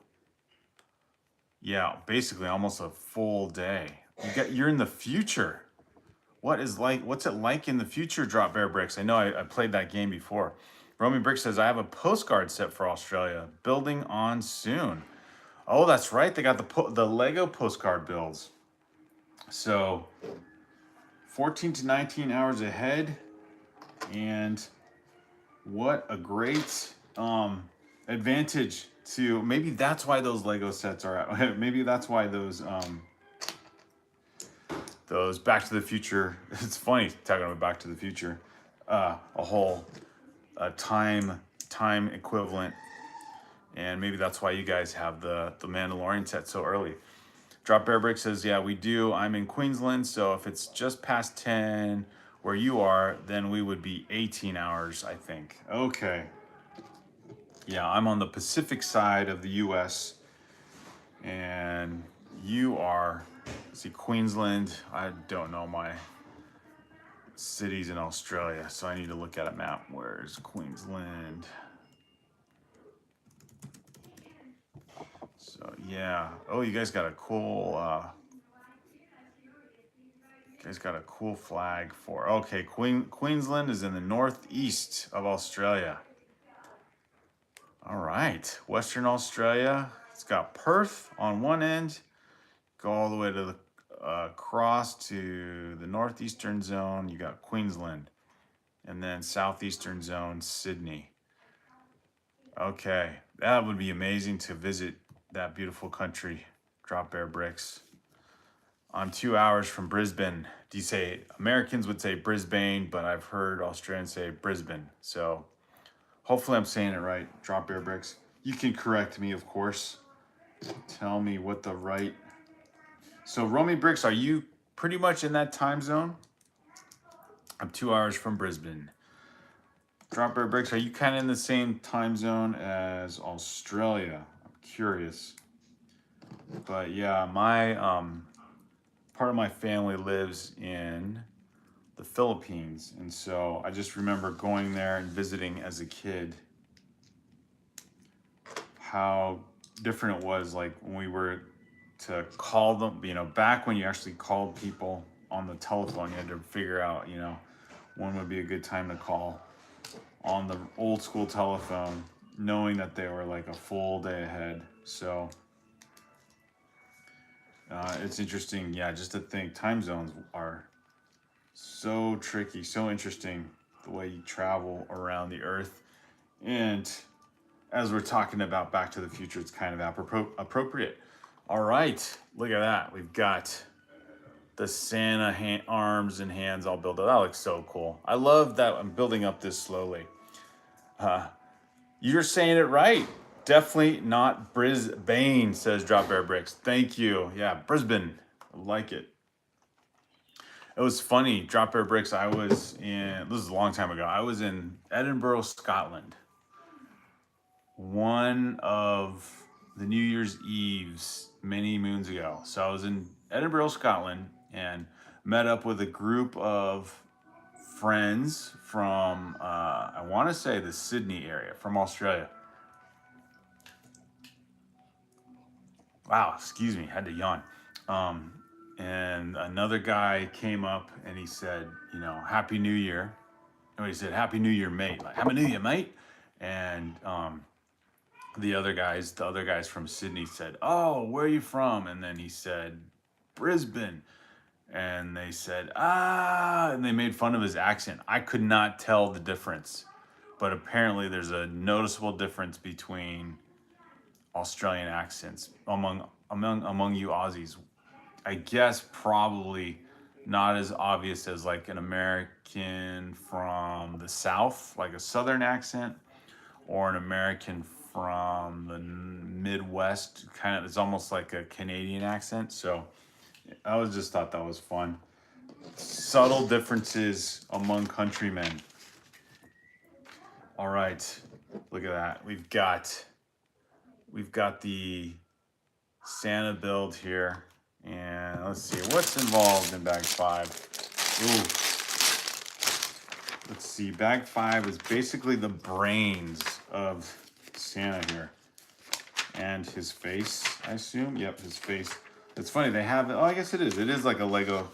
Yeah, basically almost a full day. You're in the future. What's it like in the future, Drop Bear Bricks? I know I played that game before. Romy Brick says, I have a postcard set for Australia. Building on soon. Oh, that's right. They got the Lego postcard builds. So 14 to 19 hours ahead. And what a great advantage to, maybe that's why those Lego sets are out. Maybe that's why those Back to the Future, it's funny talking about Back to the Future, a whole time equivalent, and maybe that's why you guys have the Mandalorian set so early. Drop Bear Brick says, yeah, we do. I'm in Queensland, so if it's just past 10 where you are, then we would be 18 hours, I think. Okay. Yeah, I'm on the Pacific side of the US, and you are, see, Queensland. I don't know my cities in Australia, so I need to look at a map. Where's Queensland? So yeah. Oh, you guys got a cool flag for, okay, Queensland is in the northeast of Australia. All right, Western Australia. It's got Perth on one end, go all the way to the across to the northeastern zone. You got Queensland, and then southeastern zone Sydney. Okay, that would be amazing to visit that beautiful country. Drop Bear Bricks. I'm 2 hours from Brisbane. Do you say, Americans would say Brisbane, but I've heard Australians say Brisbane. So hopefully I'm saying it right. Drop Bear Bricks. You can correct me, of course. Tell me what the right. So Romy Bricks, are you pretty much in that time zone? I'm 2 hours from Brisbane. Drop Bear Bricks, are you kind of in the same time zone as Australia? I'm curious. But yeah, my part of my family lives in the Philippines, and so I just remember going there and visiting as a kid. How different it was, like when we were to call them, back when you actually called people on the telephone, you had to figure out, when would be a good time to call on the old school telephone, knowing that they were like a full day ahead. So it's interesting, yeah, just to think time zones are so tricky, so interesting, the way you travel around the earth. And as we're talking about Back to the Future, it's kind of appropriate. All right, look at that. We've got the Santa arms and hands all built up. That looks so cool. I love that I'm building up this slowly. You're saying it right. Definitely not Brisbane, says Drop Bear Bricks. Thank you. Yeah, Brisbane. I like it. It was funny, Drop Bear Bricks. This is a long time ago. I was in Edinburgh, Scotland. One of the New Year's Eves many moons ago. So I was in Edinburgh, Scotland, and met up with a group of friends from, I want to say the Sydney area, from Australia. Wow, excuse me, had to yawn. And another guy came up and he said, Happy New Year. he said, "Happy New Year, mate." Like, "Happy New Year, mate." And the other guys from Sydney said, "Oh, where are you from?" And then he said, "Brisbane." And they said, "Ah," and they made fun of his accent. I could not tell the difference, but apparently there's a noticeable difference between Australian accents among you Aussies. I guess probably not as obvious as like an American from the South, like a Southern accent, or an American from the Midwest. Kind of, it's almost like a Canadian accent. So I was just thought that was fun. Subtle differences among countrymen. All right, look at that. We've got the Santa build here, and let's see what's involved in bag 5. Ooh, let's see. Bag 5 is basically the brains of Santa here, and his face. I assume. Yep, his face. It's funny they have. Oh, I guess it is. It is like a Lego.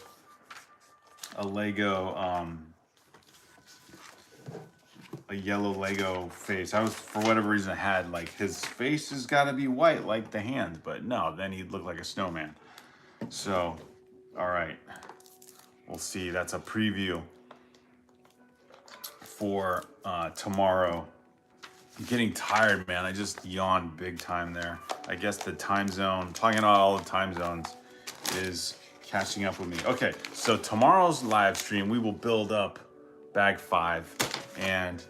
A yellow Lego face. I was, for whatever reason, I had like his face has got to be white like the hands, but no, then he'd look like a snowman. So, all right, we'll see. That's a preview for tomorrow. I'm getting tired, man. I just yawned big time there. I guess the time zone, talking about all the time zones, is catching up with me. Okay, so tomorrow's live stream, we will build up bag 5, and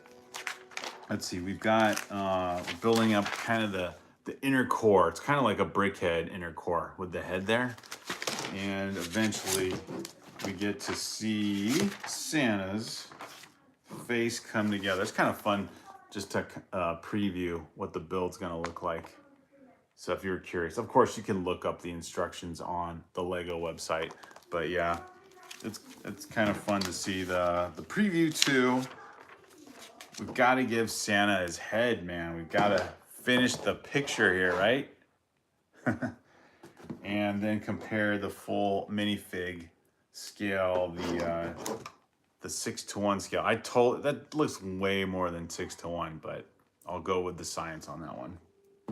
let's see, we've got we're building up kind of the inner core. It's kind of like a brickhead inner core with the head there, and eventually we get to see Santa's face come together. It's kind of fun just to preview what the build's gonna look like. So if you're curious, of course you can look up the instructions on the Lego website. But yeah, it's kind of fun to see the preview too. We've got to give Santa his head, man. We've got to finish the picture here, right? And then compare the full minifig scale, the 6:1 scale. That looks way more than 6:1, but I'll go with the science on that one,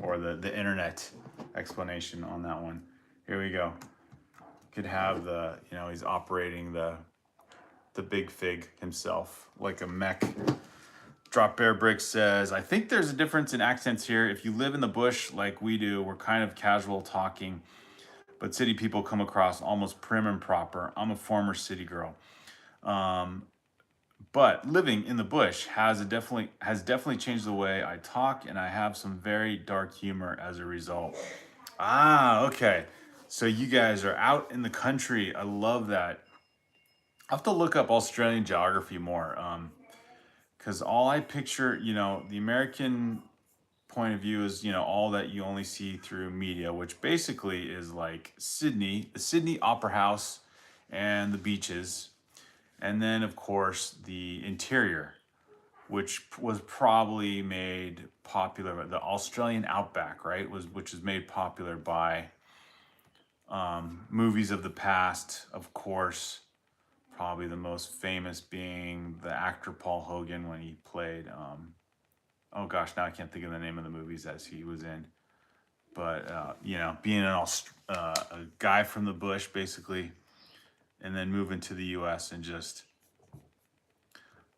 or the internet explanation on that one. Here we go. Could have he's operating the big fig himself like a mech. Drop Bear Brick says, "I think there's a difference in accents here. If you live in the bush like we do, we're kind of casual talking, but city people come across almost prim and proper. I'm a former city girl. But living in the bush has definitely changed the way I talk, and I have some very dark humor as a result." Ah, okay. So you guys are out in the country. I love that. I'll have to look up Australian geography more. Because all I picture, the American point of view is, all that you only see through media, which basically is like Sydney, the Sydney Opera House and the beaches. And then, of course, the interior, which was probably made popular, the Australian outback, right? Which was made popular by movies of the past, of course. Probably the most famous being the actor Paul Hogan when he played, oh gosh, now I can't think of the name of the movies as he was in. But, being a guy from the bush, basically, and then moving to the U.S. and just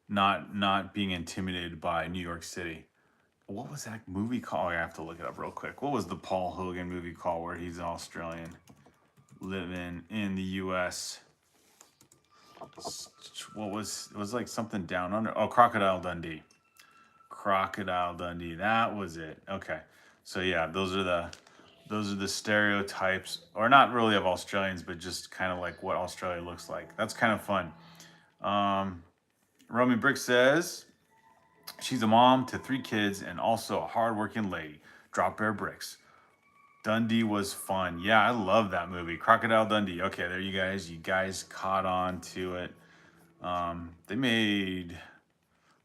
not being intimidated by New York City. What was that movie called? I have to look it up real quick. What was the Paul Hogan movie called where he's an Australian living in the U.S.? It was like something down under. Oh, Crocodile Dundee. Crocodile Dundee. That was it. Okay. So yeah, those are the stereotypes, or not really of Australians, but just kind of like what Australia looks like. That's kind of fun. Romy Brick says she's a mom to 3 kids and also a hardworking lady. Drop Bear Bricks. Dundee was fun. Yeah, I love that movie. Crocodile Dundee. Okay, there you guys caught on to it. They made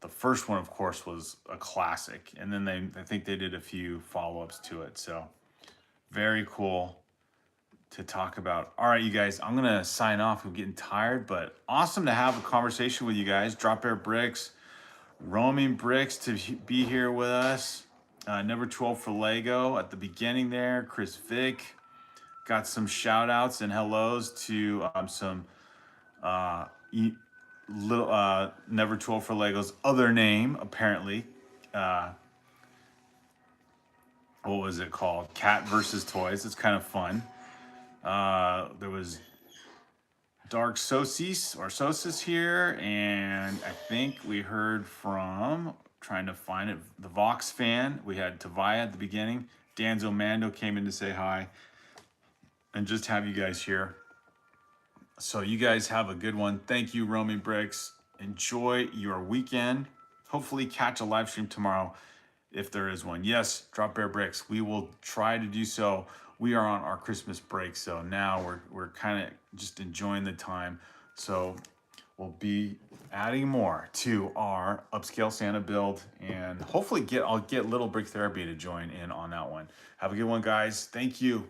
the first one, of course, was a classic, and then I think they did a few follow-ups to it. So very cool. to talk about. All right, you guys, I'm gonna sign off. I'm getting tired, but awesome to have a conversation with you guys. Drop Air Bricks, Roaming Bricks to be here with us. Never 12 for Lego at the beginning there. Chris Vick got some shout outs and hellos to some little Never 12 for Lego's other name, apparently. What was it called? Cat versus Toys. It's kind of fun. There was Dark Sosis here, and I think we heard from, trying to find it, the Vox fan. We had Tavaya at the beginning. Danzo Mando came in to say hi, and just have you guys here. So you guys have a good one. Thank you, Roaming Bricks. Enjoy your weekend. Hopefully catch a live stream tomorrow if there is one. Yes, Drop Bear Bricks. We will try to do so. We are on our Christmas break, so now we're kind of just enjoying the time. So we'll be adding more to our upscale Santa build, and hopefully I'll get Little Brick Therapy to join in on that one. Have a good one, guys. Thank you.